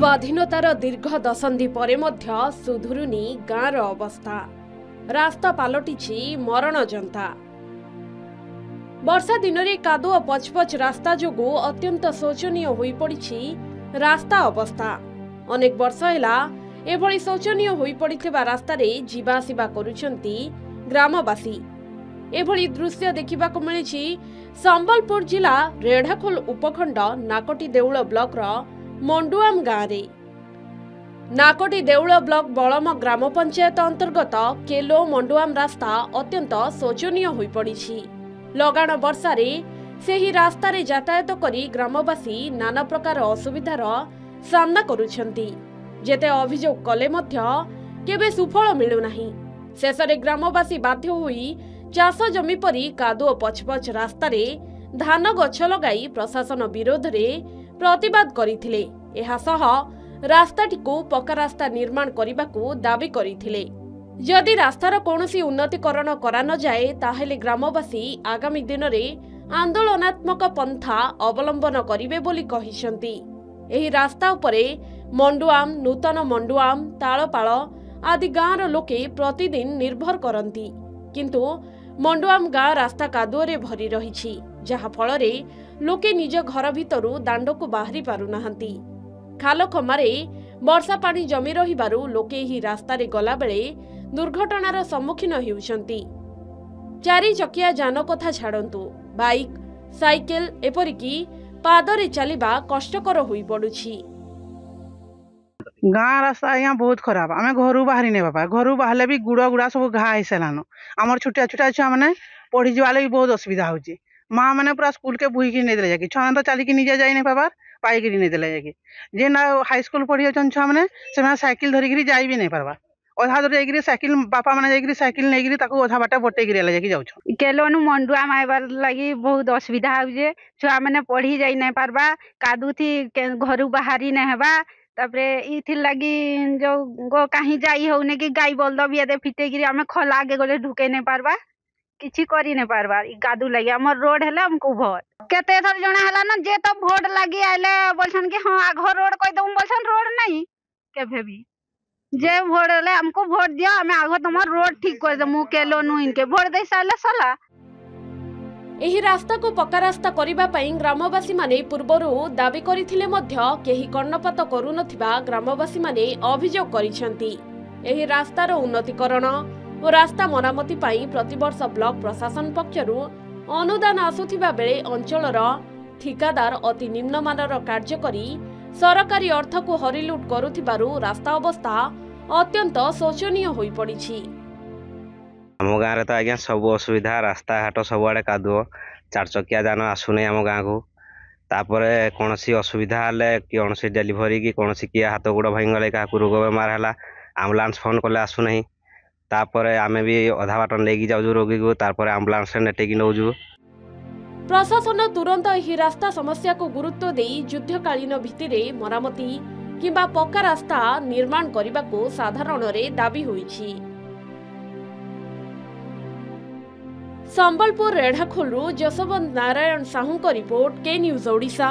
स्वाधीनतार दीर्घ दशंधि परे मध्य सुधुरुनी गाँर अवस्था। रास्ता पलटिछि मरण जंता। वर्षा दिन में कादुओ पचपच रास्ता जोगु अत्यंत शोचनीय होई पड़िछि रास्ता अवस्था। अनेक वर्ष हैला एभली शोचनीय होई पड़िथिबा रास्ता रे जीवा आसिबा करूछंती ग्रामवासी। एभली दृश्य देखिबाकु मिलिछि संबलपुर जिला रेढ़ाखोल उपखंड नाकटी देउल ब्लॉक रो मंडुआम गाँव रे। नाकटी देउल ब्लॉक बलम ग्राम पंचायत अंतर्गत केलो मंडुआम रास्ता अत्यंत शोचनीय होई पड़िछि। लगाण वर्षा रे सेही रास्ता रे यातायात करी ग्रामवासी नाना प्रकार असुविधार सामना करूछंती। जेते अभियोग कले मध्य केबे सुफल मिलु नाही। शेषरे ग्रामवासी बाध्य होई चाष जमी परी कादुओ पचपच रास्ता रे धान गछ लगाई प्रशासन विरोध रे प्रतिवाद करिथिले। एहा सह रास्ताटिकु पक्का रास्ता निर्माण करिबाकू दाबी करिथिले। जदि रास्तार कौनसी उन्नतीकरण करा न जाए ताहेले ग्रामवासी आगामी दिन रे आंदोलनात्मक पंथा अवलंबन करिवे बोली कहिसंती। एही रास्ता उपरे मंडुआम, नूतन मंडुआम, तालपाल आदि गाँवर लोके प्रतिदिन निर्भर करंती। किंतु मंडुआम गाँ रास्ता कादुओरे भरी रहिछि, जहा फलरे लोके निज घर भितरु दांडकु बाहरी पारु नाहंती। खाल खमारे वर्षा पानी जमी रहिबारु लोके ही रास्ता रे गला बेले दुर्घटनार सम्मुखीन हेउछंती। चारि चकिया जान कथा छाड़ंतु, बाइक, साइकेल एपरिकी पादरे चलिबा कष्टकर होई पडुछि। गाँ रास्ता यहाँ बहुत खराब। आम घर बाहरी नहीं बापा, घर बाहर भी गुड़ गुड़ा सब घा हो सारान। आम छोटिया छोटिया छुआ मैंने पढ़ी जावा भी बहुत असुविधा होची। माँ मैंने पूरा स्कूल के बुही नहीं देले जाकि छुआ तो चलिकी निजे जाई नहीं पाबार पाइक नहीं देले जाकि जे ना हाई स्कूल पढ़ी जान छुआ मैंने से साइकिल धरिकी जाई भी नहीं पारबा। अधा दूर जाइए साइकिल बापा मैंने जाइए साइकिल नहीं अधा बाट बटेक जाऊँ। केलोनु मंडुआ माइबार लगी बहुत असुविधा हो। छुआ मैंने पढ़ी जाई नहीं पारबा, कादू थी घर बाहरी नहीं हेबा। तापरे इथिर लगी जो गो कहीं जाई होने कि गाई बलद भी एदे फिटेगिरी आमे खला आगे गले ढुके नहीं पारबा, किछि करी नहीं पारबा। ई कादू लगी हमर रोड हेले हमको भोट केते थर जणा हला न जे तो भोट लगी आइले बोलछन कि हां आघो रोड कहि दउ, बोलछन रोड नहीं केभे भी जे भोट हेले हमको भोट दिया, हमें आघो तमर रोड ठीक कर दमु। केलो नु इनके भोट दे साले सला। एही रास्ता को पक्का रास्ता करिबा पई ग्रामवासी माने पूर्वरु दाबी करिथिले मध्य केही कर्णपात करू नथिबा ग्रामवासी माने अभियोग करिसंती। एही रास्तार उन्नतीकरण और रास्ता मरामती पई प्रतिवर्ष ब्लॉक प्रशासन पक्षरु अनुदान आसुथिबा बेले अंचलर ठिकादार अति निम्नमानर कार्य करी सरकारी अर्थ को हरिलुट करुथिबारु रास्ता अवस्था अत्यंत शोचनीय होई पड़िछि। आम गाँव तो आज्ञा सब असुविधा, रास्ता घाट सबुआड़े कादुओ, चार चकिया जान आसुने आम गाँव को। तापर कौन सी असुविधा हेले कौन सी डेलीवरी कि कौन सी किए हाथ गोड़ भांगले क्या रोग बेमार है आम्बुलांस फोन कले आसुना। तापर आमे भी अधा बाट लेकी जाऊँ रोगी को, तापर आम्बुलांस नेटेकी नौजु। प्रशासन तुरंत एही रास्ता समस्या को गुरुत्व देई युद्धकालीन भित्तिरे मरामती किंबा पक्का रास्ता निर्माण करबाको साधारण रे दाबी होईछि। संबलपुर रेढ़ाखोलू जसवंत नारायण साहू को रिपोर्ट, के न्यूज ओडिशा।